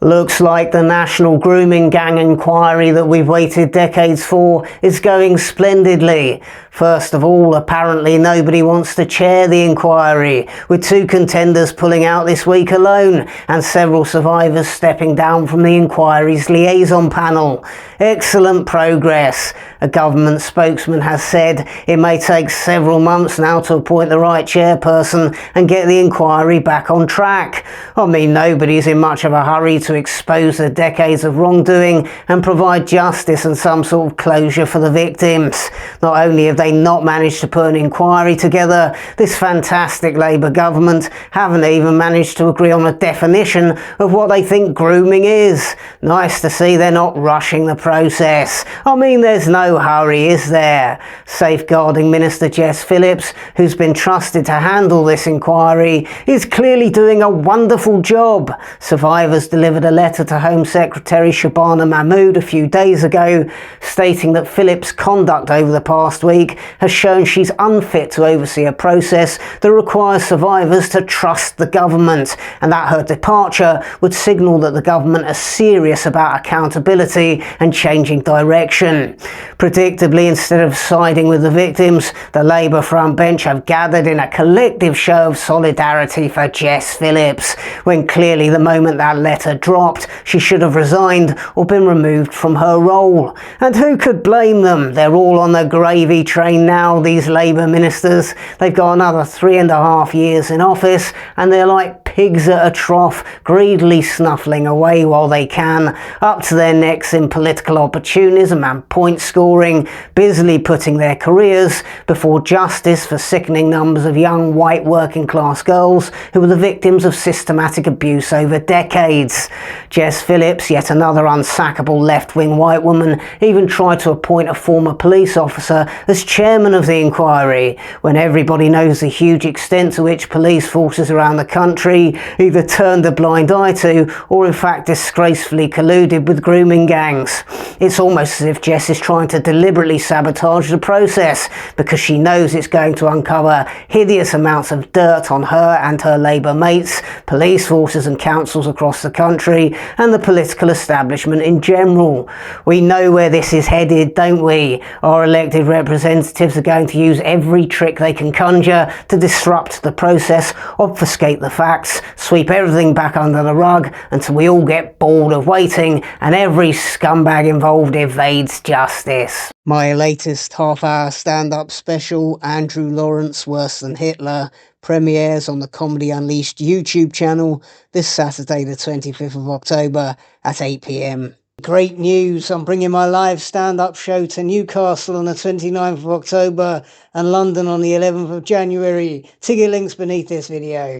Looks like the national grooming gang inquiry that we've waited decades for is going splendidly. First of all, apparently nobody wants to chair the inquiry, with 2 contenders pulling out this week alone and several survivors stepping down from the inquiry's liaison panel. Excellent progress. A government spokesman has said it may take several months now to appoint the right chairperson and get the inquiry back on track. I mean, nobody's in much of a hurry to expose the decades of wrongdoing and provide justice and some sort of closure for the victims. Not only have they not managed to put an inquiry together, this fantastic Labour government haven't even managed to agree on a definition of what they think grooming is. Nice to see they're not rushing the process. I mean, there's no hurry, is there? Safeguarding Minister Jess Phillips, who's been trusted to handle this inquiry, is clearly doing a wonderful job. Survivors delivered a letter to Home Secretary Shabana Mahmood a few days ago, stating that Phillips' conduct over the past week has shown she's unfit to oversee a process that requires survivors to trust the government, and that her departure would signal that the government is serious about accountability and changing direction. Predictably, instead of siding with the victims, the Labour front bench have gathered in a collective show of solidarity for Jess Phillips, when clearly the moment that letter dropped, she should have resigned or been removed from her role. And who could blame them? They're all on the gravy train now, these Labour ministers. They've got another 3.5 years in office, and they're like pigs at a trough, greedily snuffling away while they can, up to their necks in political opportunism and point scoring, busily putting their careers before justice for sickening numbers of young white working class girls who were the victims of systematic abuse over decades. Jess Phillips, yet another unsackable left-wing white woman, even tried to appoint a former police officer as chairman of the inquiry, when everybody knows the huge extent to which police forces around the country either turned a blind eye to or in fact disgracefully colluded with grooming gangs. It's almost as if Jess is trying to deliberately sabotage the process because she knows it's going to uncover hideous amounts of dirt on her and her Labour mates, police forces and councils across the country, and the political establishment in general. We know where this is headed, don't we? Our elected representatives are going to use every trick they can conjure to disrupt the process, obfuscate the facts, sweep everything back under the rug until we all get bored of waiting and every scumbag involved evades justice. My latest half-hour stand-up special, Andrew Lawrence Worse Than Hitler, premieres on the Comedy Unleashed YouTube channel this Saturday the 25th of October at 8 p.m. Great news, I'm bringing my live stand-up show to Newcastle on the 29th of October and London on the 11th of January. Ticket links beneath this video.